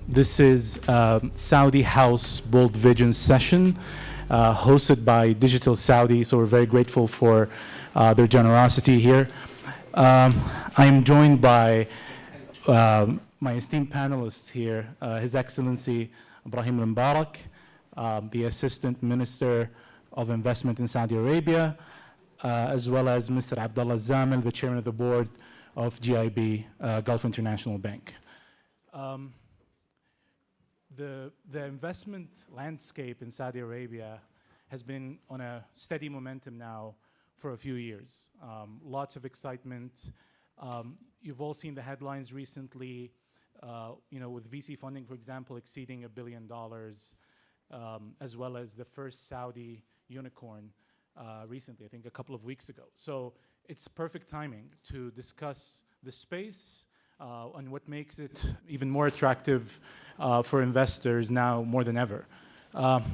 This is Saudi House Bold Vision session hosted by Digital Saudi, so we're very grateful for their generosity here. I am joined by my esteemed panelists here, His Excellency Ibrahim Al-Mubarak, the Assistant Minister of Investment in Saudi Arabia, as well as Mr. Abdullah Zamel, the Chairman of the Board of GIB, Gulf International Bank. The investment landscape in Saudi Arabia has been on a steady momentum now for a few years. Lots of excitement. You've all seen the headlines recently, with VC funding, for example, exceeding $1 billion, as well as the first Saudi unicorn recently, I think a couple of weeks ago. So it's perfect timing to discuss the space and what makes it even more attractive for investors now more than ever.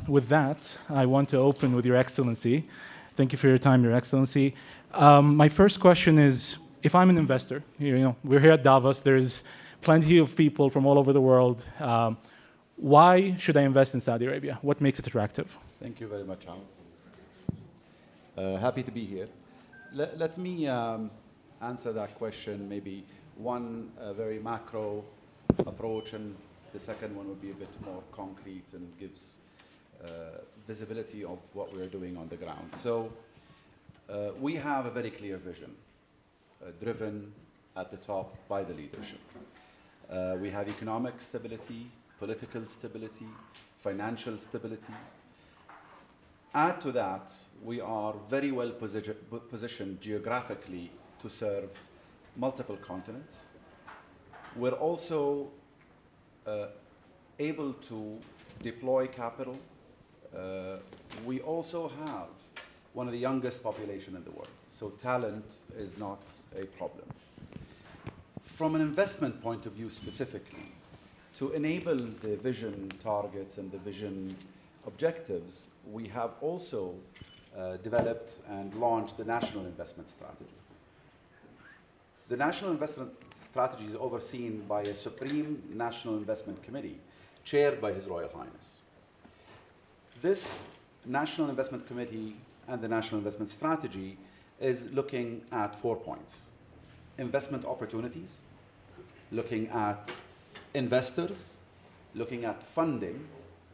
With that, I want to open with Your Excellency. Thank you for your time, Your Excellency. My first question is, if I'm an investor, we're here at Davos, there's plenty of people from all over the world. Why should I invest in Saudi Arabia? What makes it attractive? Thank you very much, Al. Happy to be here. Let me answer that question, maybe one very macro approach, and the second one would be a bit more concrete and gives visibility of what we're doing on the ground. So we have a very clear vision, driven at the top by the leadership. We have economic stability, political stability, financial stability. Add to that, we are very well positioned geographically to serve multiple continents. We're also able to deploy capital. We also have one of the youngest population in the world, so talent is not a problem. From an investment point of view specifically, to enable the vision targets and the vision objectives, we have also developed and launched the National Investment Strategy. The National Investment Strategy is overseen by a Supreme National Investment Committee chaired by His Royal Highness. This National Investment Committee and the National Investment Strategy is looking at 4 points: investment opportunities, looking at investors, looking at funding,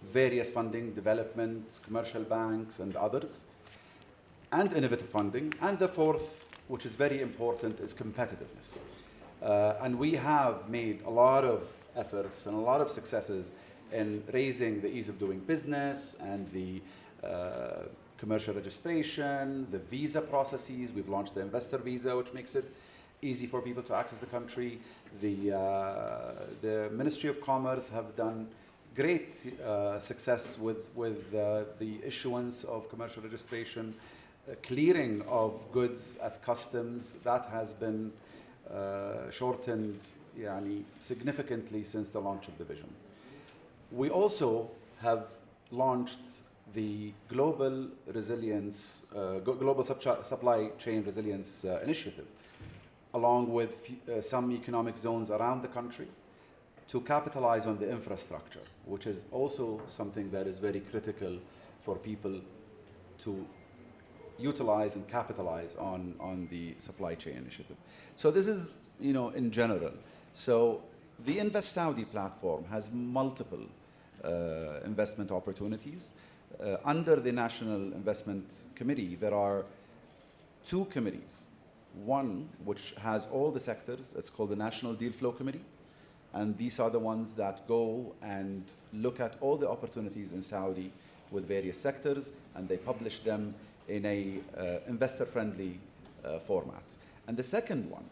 various funding, development, commercial banks, and others, and innovative funding. And the fourth, which is very important, is competitiveness. And we have made a lot of efforts and a lot of successes in raising the ease of doing business and the commercial registration, the visa processes. We've launched the investor visa, which makes it easy for people to access the country. The Ministry of Commerce have done great success with the issuance of commercial registration, clearing of goods at customs. That has been shortened significantly since the launch of the vision. We also have launched the Global Supply Chain Resilience Initiative, along with some economic zones around the country, to capitalize on the infrastructure, which is also something that is very critical for people to utilize and capitalize on the supply chain initiative. So this is, in general. So the Invest Saudi platform has multiple investment opportunities. Under the National Investment Committee, there are 2 committees. One, which has all the sectors, it's called the National Deal Flow Committee. And these are the ones that go and look at all the opportunities in Saudi with various sectors, and they publish them in a investor-friendly format. And the second one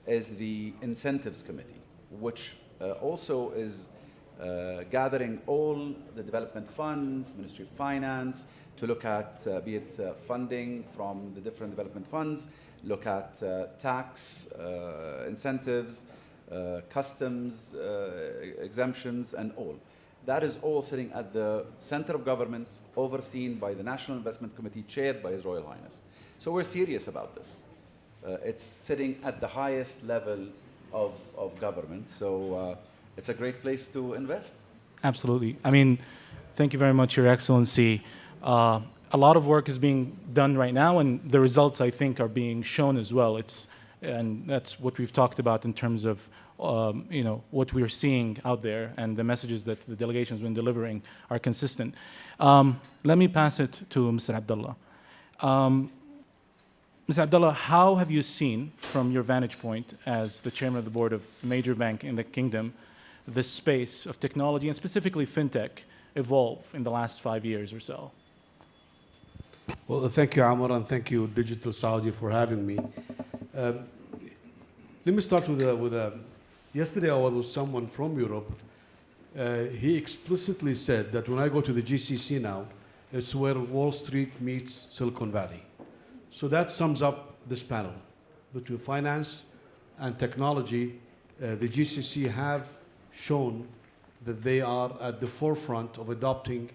is the Incentives Committee, which also is gathering all the development funds, Ministry of Finance, to look at be it funding from the different development funds, look at tax incentives, customs exemptions, and all. That is all sitting at the center of government, overseen by the National Investment Committee, chaired by His Royal Highness. So we're serious about this. It's sitting at the highest level of government. So it's a great place to invest. Absolutely. I mean, thank you very much, Your Excellency. A lot of work is being done right now, and the results, I think, are being shown as well. And that's what we've talked about in terms of what we're seeing out there, and the messages that the delegation has been delivering are consistent. Let me pass it to Mr. Abdullah. Mr. Abdullah, how have you seen, from your vantage point as the chairman of the board of a major bank in the kingdom, the space of technology, and specifically fintech, evolve in the last 5 years or so? Well, thank you, Amr, and thank you, Digital Saudi, for having me. Let me start with yesterday I was with someone from Europe. He explicitly said that when I go to the GCC now, it's where Wall Street meets Silicon Valley. So that sums up this panel. Between finance and technology, the GCC have shown that they are at the forefront of adopting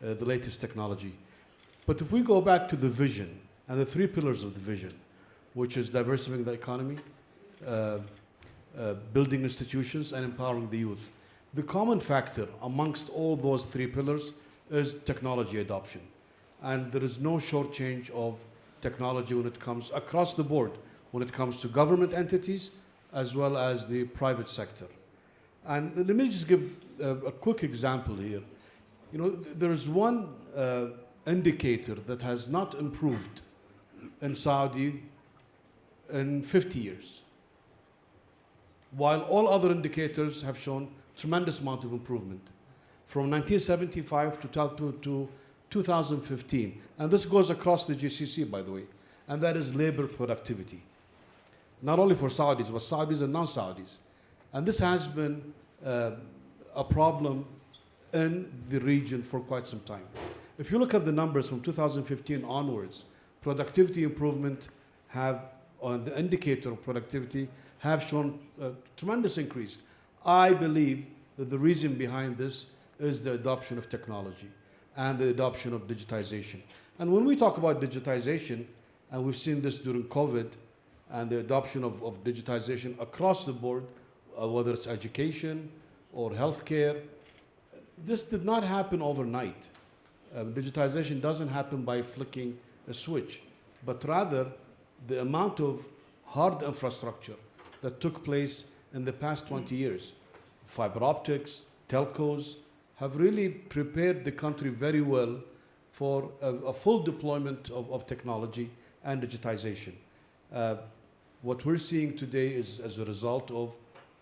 the latest technology. But if we go back to the vision and the 3 pillars of the vision, which is diversifying the economy, building institutions, and empowering the youth, the common factor amongst all those 3 pillars is technology adoption. And there is no shortchange of technology when it comes across the board, when it comes to government entities as well as the private sector. And let me just give a quick example here. You know, there is one indicator that has not improved in Saudi in 50 years, while all other indicators have shown tremendous amount of improvement from 1975 to 2015. And this goes across the GCC, by the way, and that is labor productivity. Not only for Saudis, but Saudis and non-Saudis. And this has been a problem in the region for quite some time. If you look at the numbers from 2015 onwards, productivity improvement on the indicator of productivity have shown a tremendous increase. I believe that the reason behind this is the adoption of technology and the adoption of digitization. And when we talk about digitization, and we've seen this during COVID, and the adoption of digitization across the board, whether it's education or healthcare, this did not happen overnight. Digitization doesn't happen by flicking a switch, but rather the amount of hard infrastructure that took place in the past 20 years, fiber optics, telcos, have really prepared the country very well for a full deployment of technology and digitization. What we're seeing today is as a result of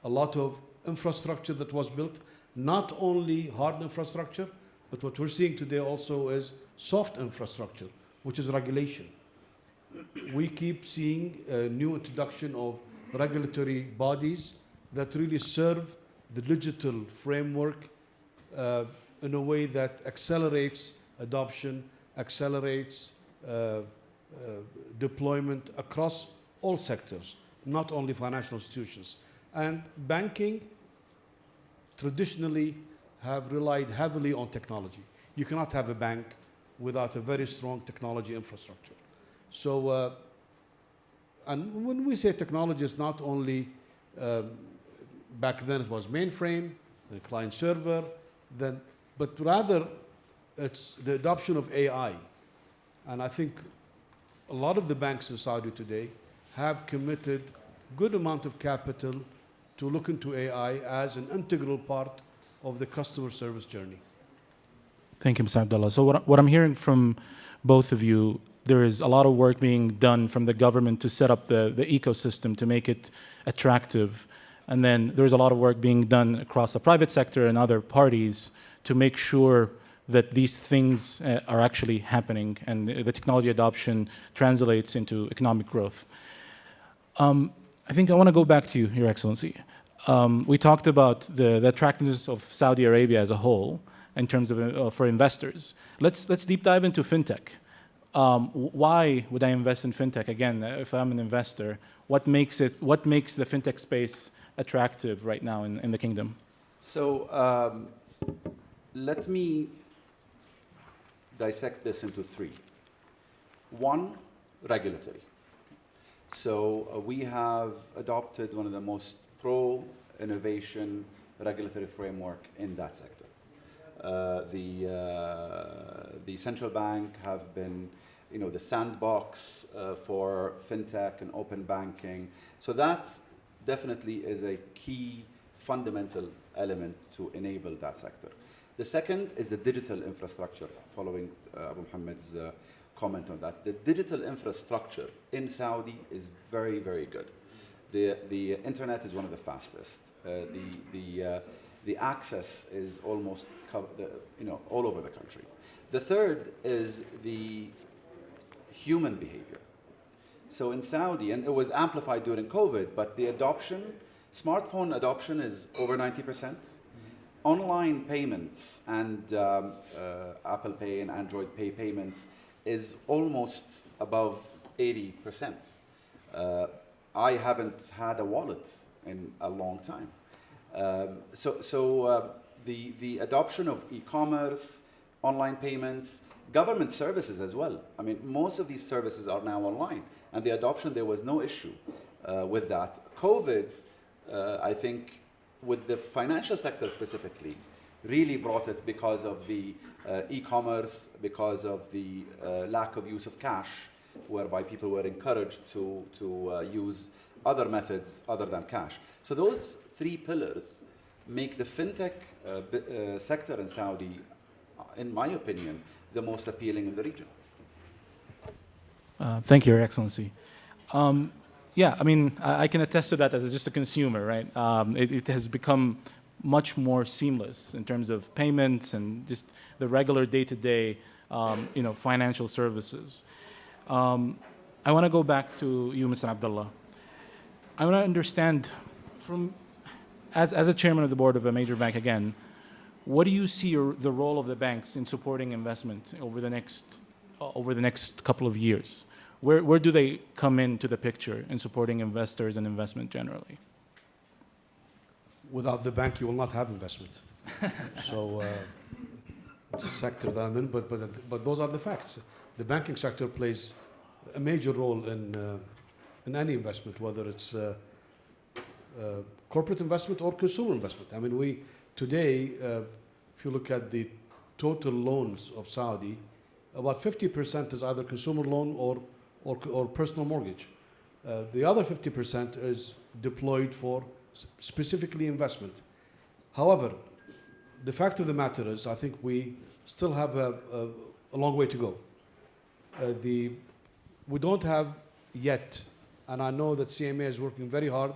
a lot of infrastructure that was built, not only hard infrastructure, but what we're seeing today also is soft infrastructure, which is regulation. We keep seeing a new introduction of regulatory bodies that really serve the digital framework in a way that accelerates adoption, accelerates deployment across all sectors, not only financial institutions. And banking traditionally have relied heavily on technology. You cannot have a bank without a very strong technology infrastructure. So, and when we say technology, it's not only, back then it was mainframe, then client server, but rather it's the adoption of AI. And I think a lot of the banks in Saudi today have committed good amount of capital to look into AI as an integral part of the customer service journey. Thank you, Mr. Abdullah. So what I'm hearing from both of you, there is a lot of work being done from the government to set up the ecosystem to make it attractive. And then there's a lot of work being done across the private sector and other parties to make sure that these things are actually happening and the technology adoption translates into economic growth. I think I want to go back to you, Your Excellency. We talked about the attractiveness of Saudi Arabia as a whole in terms of for investors. Let's deep dive into fintech. Why would I invest in fintech? Again, if I'm an investor, what makes the fintech space attractive right now in the kingdom? So let me dissect this into 3. 1, regulatory. So we have adopted one of the most pro-innovation regulatory framework in that sector. The central bank have been, the sandbox for fintech and open banking. So that definitely is a key fundamental element to enable that sector. The second is the digital infrastructure, following Abu Muhammad's comment on that. The digital infrastructure in Saudi is very, very good. The internet is one of the fastest. The access is almost all over the country. The third is the human behavior. So in Saudi, and it was amplified during COVID, but the smartphone adoption is over 90%. Online payments and Apple Pay and Android Pay payments is almost above 80%. I haven't had a wallet in a long time. The adoption of e-commerce, online payments, government services as well. I mean, most of these services are now online, and the adoption, there was no issue with that. COVID, I think, with the financial sector specifically, really brought it because of the e-commerce, because of the lack of use of cash, whereby people were encouraged to use other methods other than cash. So those three pillars make the fintech sector in Saudi, in my opinion, the most appealing in the region. Thank you, Your Excellency. Yeah, I mean, I can attest to that as just a consumer, right? It has become much more seamless in terms of payments and just the regular day-to-day, financial services. I want to go back to you, Mr. Abdullah. I want to understand, as a chairman of the board of a major bank again, what do you see the role of the banks in supporting investment over the next couple of years? Where do they come into the picture in supporting investors and investment generally? Without the bank, you will not have investment. So it's a sector that I'm in, but those are the facts. The banking sector plays a major role in any investment, whether it's corporate investment or consumer investment. I mean, today, if you look at the total loans of Saudi, about 50% is either consumer loan or personal mortgage. The other 50% is deployed for specifically investment. However, the fact of the matter is, I think we still have a long way to go. We don't have yet, and I know that CMA is working very hard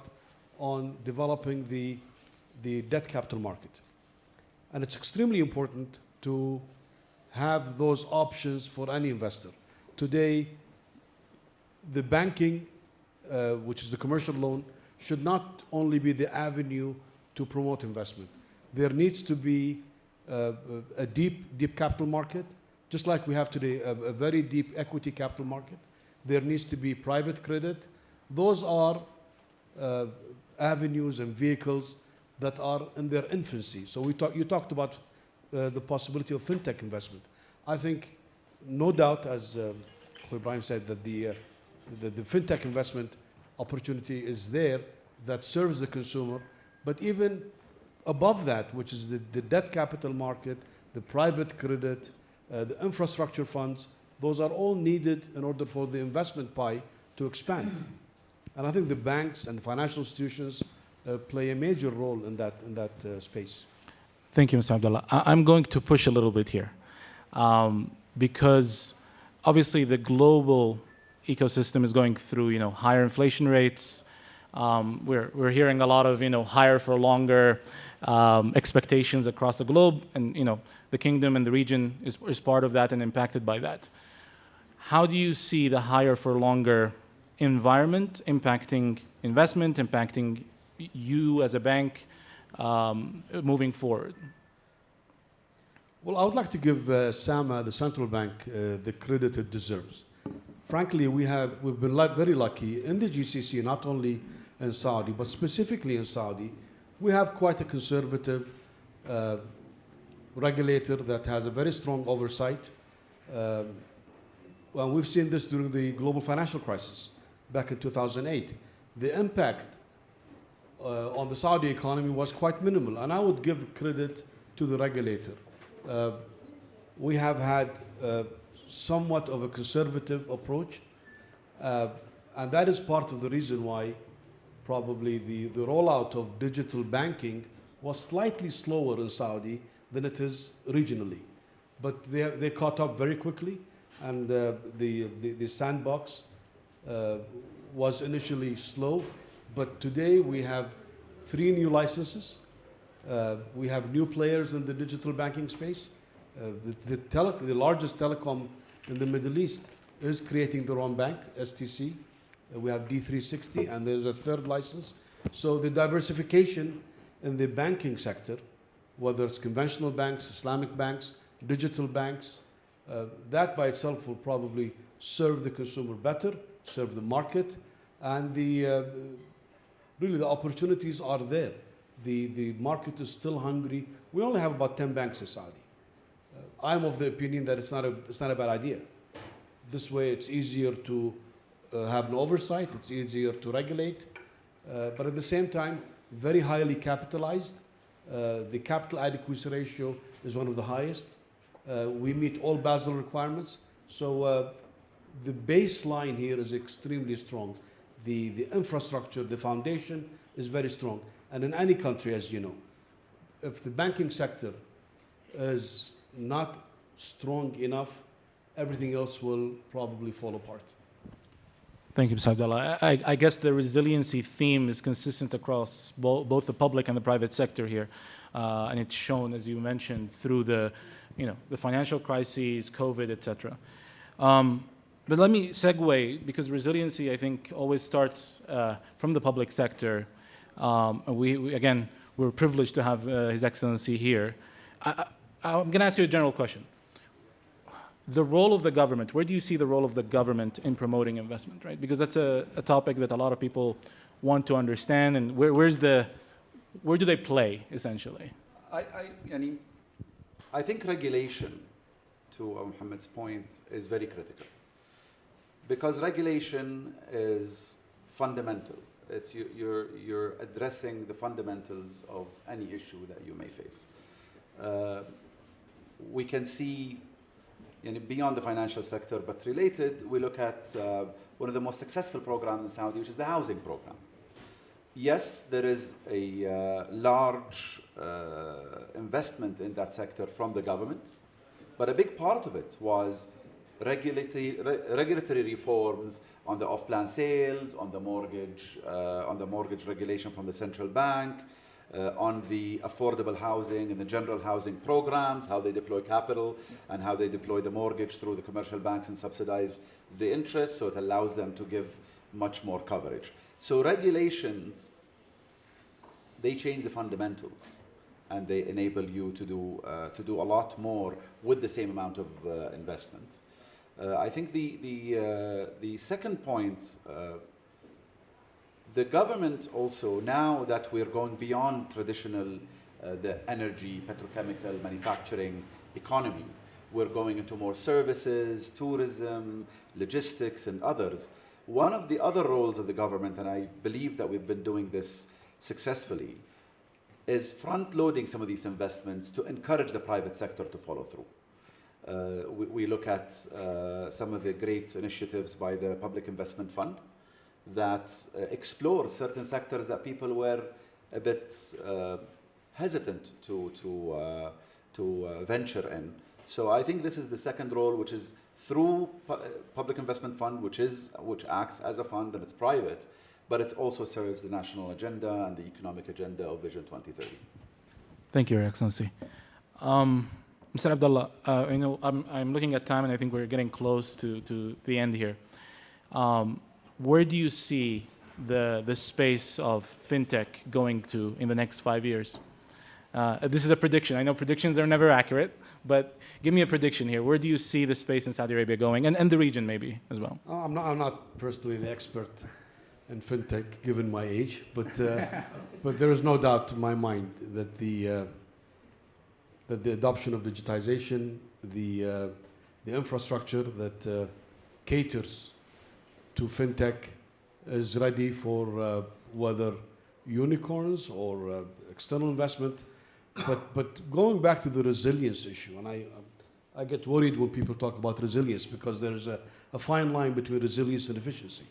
on developing the debt capital market. And it's extremely important to have those options for any investor. Today, the banking, which is the commercial loan, should not only be the avenue to promote investment. There needs to be a deep capital market, just like we have today, a very deep equity capital market. There needs to be private credit. Those are avenues and vehicles that are in their infancy. So you talked about the possibility of fintech investment. I think, no doubt, as Ibrahim said, that the fintech investment opportunity is there that serves the consumer. But even above that, which is the debt capital market, the private credit, the infrastructure funds, those are all needed in order for the investment pie to expand. And I think the banks and financial institutions play a major role in that space. Thank you, Mr. Abdullah. I'm going to push a little bit here because obviously the global ecosystem is going through, higher inflation rates. We're hearing a lot of, higher for longer expectations across the globe, and the kingdom and the region is part of that and impacted by that. How do you see the higher for longer environment impacting investment, impacting you as a bank moving forward? Well, I would like to give SAMA, the central bank, the credit it deserves. Frankly, we've been very lucky in the GCC, not only in Saudi, but specifically in Saudi. We have quite a conservative regulator that has a very strong oversight. Well, we've seen this during the global financial crisis back in 2008. The impact on the Saudi economy was quite minimal. And I would give credit to the regulator. We have had somewhat of a conservative approach, and that is part of the reason why probably the rollout of digital banking was slightly slower in Saudi than it is regionally. But they caught up very quickly, and the sandbox was initially slow, but today we have 3 new licenses. We have new players in the digital banking space. The largest telecom in the Middle East is creating their own bank, STC. We have D360, and there's a 3rd license. So the diversification in the banking sector, whether it's conventional banks, Islamic banks, digital banks, that by itself will probably serve the consumer better, serve the market, and really the opportunities are there. The market is still hungry. We only have about 10 banks in Saudi. I'm of the opinion that it's not a bad idea. This way it's easier to have an oversight, it's easier to regulate, but at the same time, very highly capitalized. The capital adequacy ratio is one of the highest. We meet all Basel requirements. So the baseline here is extremely strong. The infrastructure, the foundation is very strong. And in any country, as you know, if the banking sector is not strong enough, everything else will probably fall apart. Thank you, Mr. Abdullah. I guess the resiliency theme is consistent across both the public and the private sector here. And it's shown, as you mentioned, through the financial crises, COVID, etc. But let me segue, because resiliency, I think, always starts from the public sector. We're privileged to have His Excellency here. I'm going to ask you a general question. The role of the government, where do you see the role of the government in promoting investment, right? Because that's a topic that a lot of people want to understand, and where do they play, essentially? I think regulation, to Mohammed's point, is very critical. Because regulation is fundamental. It's you're addressing the fundamentals of any issue that you may face. We can see beyond the financial sector, but related, we look at one of the most successful programs in Saudi, which is the housing program. Yes, there is a large investment in that sector from the government, but a big part of it was regulatory reforms on the off-plan sales, on the mortgage regulation from the central bank, on the affordable housing and the general housing programs, how they deploy capital and how they deploy the mortgage through the commercial banks and subsidize the interest, so it allows them to give much more coverage. So regulations, they change the fundamentals and they enable you to do a lot more with the same amount of investment. I think the second point, the government also, now that we're going beyond traditional, the energy, petrochemical, manufacturing economy, we're going into more services, tourism, logistics, and others. One of the other roles of the government, and I believe that we've been doing this successfully, is front-loading some of these investments to encourage the private sector to follow through. We look at some of the great initiatives by the Public Investment Fund that explore certain sectors that people were a bit hesitant to venture in. So I think this is the second role, which is through Public Investment Fund, which acts as a fund and it's private, but it also serves the national agenda and the economic agenda of Vision 2030. Thank you, Your Excellency. Mr. Abdullah, I'm looking at time and I think we're getting close to the end here. Where do you see the space of fintech going to in the next 5 years? This is a prediction. I know predictions are never accurate, but give me a prediction here. Where do you see the space in Saudi Arabia going, and the region maybe as well? I'm not personally the expert in fintech, given my age, but there is no doubt in my mind that the adoption of digitization, the infrastructure that caters to fintech is ready for whether unicorns or external investment. But going back to the resilience issue, and I get worried when people talk about resilience because there's a fine line between resilience and efficiency.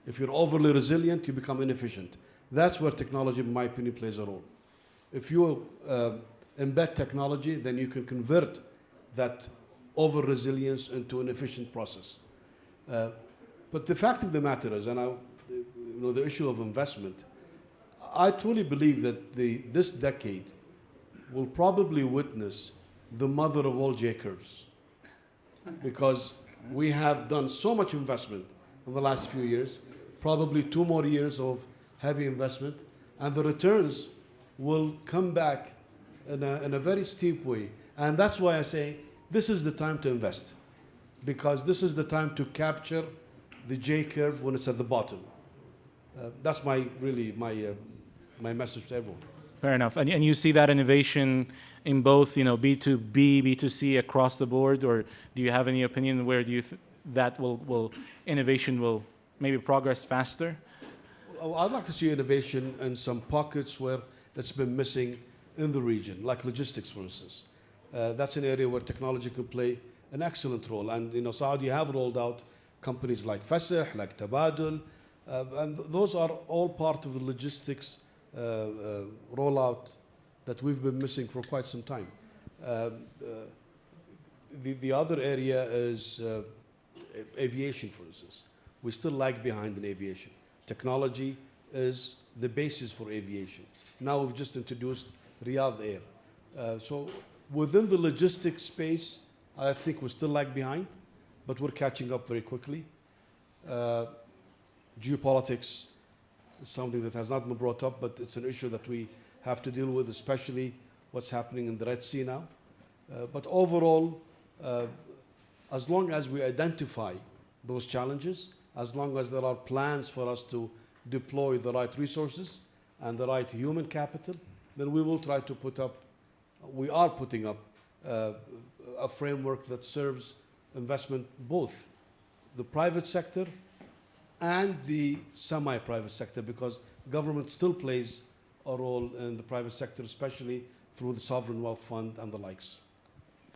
If you're overly resilient, you become inefficient. That's where technology, in my opinion, plays a role. If you embed technology, then you can convert that over-resilience into an efficient process. But the fact of the matter is, and the issue of investment, I truly believe that this decade will probably witness the mother of all J-curves, because we have done so much investment in the last few years, probably 2 more years of heavy investment, and the returns will come back in a very steep way. And that's why I say this is the time to invest, because this is the time to capture the J-curve when it's at the bottom. That's my message to everyone. Fair enough. And you see that innovation in both, B2B, B2C across the board, or do you have any opinion where do you that innovation will maybe progress faster? Well, I'd like to see innovation in some pockets where it's been missing in the region, like logistics, for instance. That's an area where technology could play an excellent role. And Saudi have rolled out companies like Fasih, like Tabadul, and those are all part of the logistics rollout that we've been missing for quite some time. The other area is aviation, for instance. We still lag behind in aviation. Technology is the basis for aviation. Now we've just introduced Riyadh Air. So within the logistics space, I think we still lag behind, but we're catching up very quickly. Geopolitics is something that has not been brought up, but it's an issue that we have to deal with, especially what's happening in the Red Sea now. But overall, as long as we identify those challenges, as long as there are plans for us to deploy the right resources and the right human capital, then we will try to we are putting up a framework that serves investment, both the private sector and the semi-private sector, because government still plays a role in the private sector, especially through the sovereign wealth fund and the likes.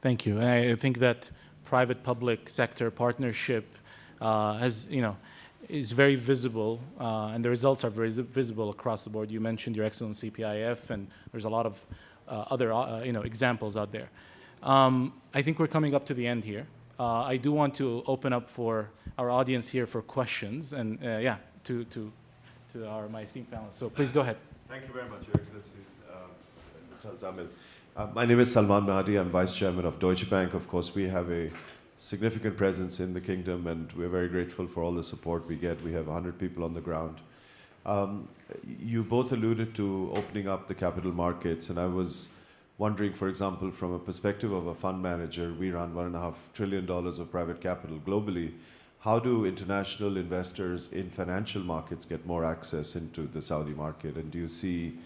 Thank you. And I think that private-public sector partnership is very visible, and the results are very visible across the board. You mentioned your excellent CPIF, and there's a lot of other examples out there. I think we're coming up to the end here. I do want to open up for our audience here for questions, and to my esteemed panelists. So please go ahead. Thank you very much, Your Excellencies. Zamil. My name is Salman Mahdi. I'm Vice Chairman of Deutsche Bank. Of course, we have a significant presence in the kingdom, and we're very grateful for all the support we get. We have 100 people on the ground. You both alluded to opening up the capital markets, and I was wondering, for example, from a perspective of a fund manager, we run $1.5 trillion of private capital globally. How do international investors in financial markets get more access into the Saudi market? And do you see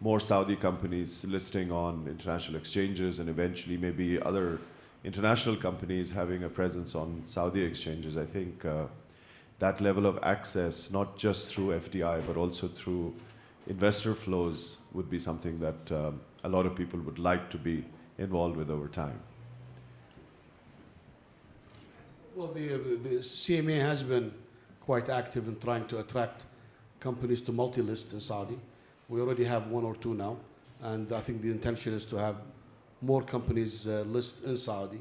more Saudi companies listing on international exchanges and eventually maybe other international companies having a presence on Saudi exchanges? I think that level of access, not just through FDI, but also through investor flows, would be something that a lot of people would like to be involved with over time. Well, the CMA has been quite active in trying to attract companies to multi-list in Saudi. We already have 1 or 2 now, and I think the intention is to have more companies list in Saudi.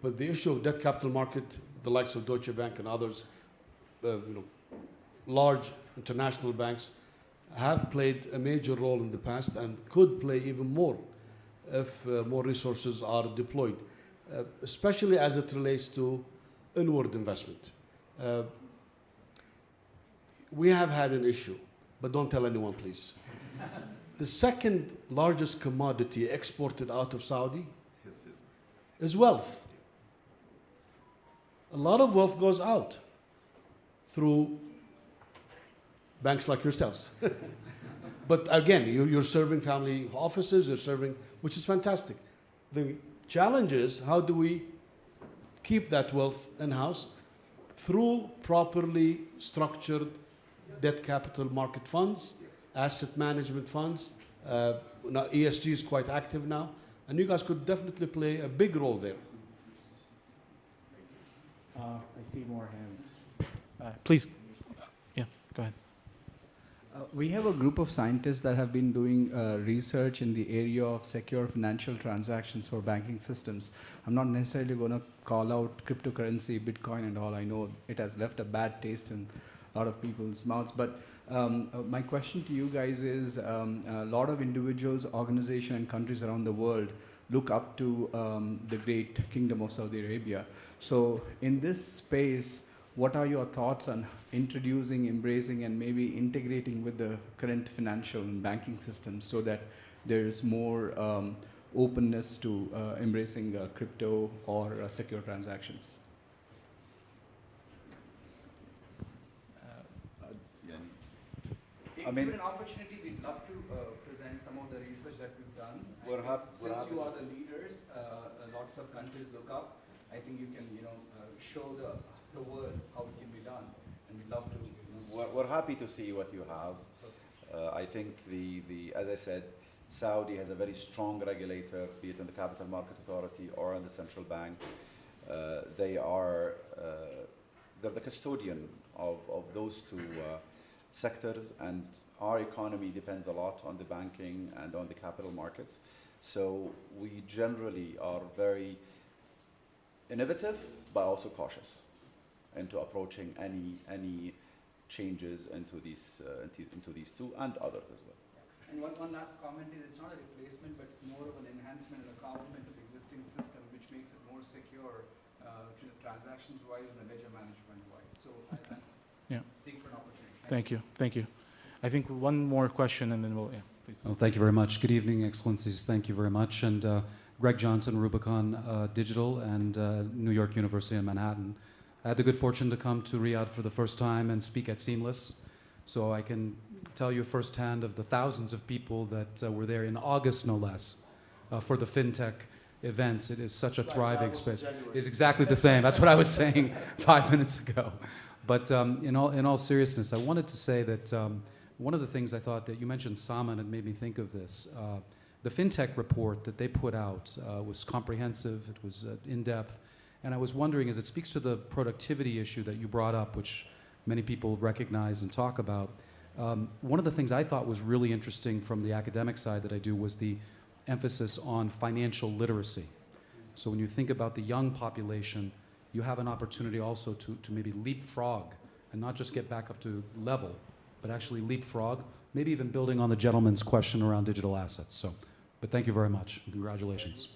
But the issue of debt capital market, the likes of Deutsche Bank and others, large international banks, have played a major role in the past and could play even more if more resources are deployed, especially as it relates to inward investment. We have had an issue, but don't tell anyone, please. The second largest commodity exported out of Saudi is wealth. A lot of wealth goes out through banks like yourselves. But again, you're serving family offices, which is fantastic. The challenge is, how do we keep that wealth in-house through properly structured debt capital market funds asset management funds. Now ESG is quite active now, and you guys could definitely play a big role there. I see more hands. Please, yeah, go ahead. We have a group of scientists that have been doing research in the area of secure financial transactions for banking systems. I'm not necessarily going to call out cryptocurrency, Bitcoin and all. I know it has left a bad taste in a lot of people's mouths. But my question to you guys is, a lot of individuals, organizations and countries around the world look up to the great Kingdom of Saudi Arabia. So in this space, what are your thoughts on introducing, embracing, and maybe integrating with the current financial and banking systems so that there's more openness to embracing crypto or secure transactions? If given an opportunity, we'd love to present some of the research that we've done. Since you are the leaders, lots of countries look up. I think you can, show the world how it can be done, and we'd love to. We're happy to see what you have. I think as I said, Saudi has a very strong regulator, be it in the Capital Market Authority or in the central bank. They're the custodian of those two sectors, and our economy depends a lot on the banking and on the capital markets. So we generally are very innovative, but also cautious into approaching any changes into these two and others as well. And one last comment is, it's not a replacement, but more of an enhancement and a complement of the existing system, which makes it more secure transactions-wise and ledger management-wise. So I seek for an opportunity. Thank you. I think one more question, and then we'll, please. Well, thank you very much. Good evening, Excellencies. Thank you very much. And Greg Johnson, Rubicon Digital, and New York University in Manhattan. I had the good fortune to come to Riyadh for the first time and speak at Seamless. So I can tell you firsthand of the thousands of people that were there in August, no less, for the Fintech events. It is such a thriving space. It's exactly the same. That's what I was saying 5 minutes ago. But in all seriousness, I wanted to say that one of the things I thought that you mentioned, Salman, and it made me think of this. The Fintech report that they put out was comprehensive, it was in-depth, and I was wondering, as it speaks to the productivity issue that you brought up, which many people recognize and talk about, one of the things I thought was really interesting from the academic side that I do was the emphasis on financial literacy. So when you think about the young population, you have an opportunity also to maybe leapfrog and not just get back up to level, but actually leapfrog, maybe even building on the gentleman's question around digital assets. So, but thank you very much. Congratulations.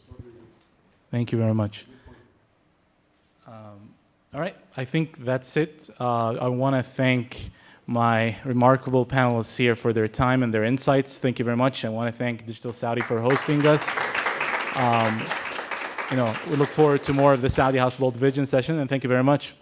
Thank you very much. All right, I think that's it. I want to thank my remarkable panelists here for their time and their insights. Thank you very much. I want to thank Digital Saudi for hosting us. We look forward to more of the Saudi House Bold Vision session, and thank you very much.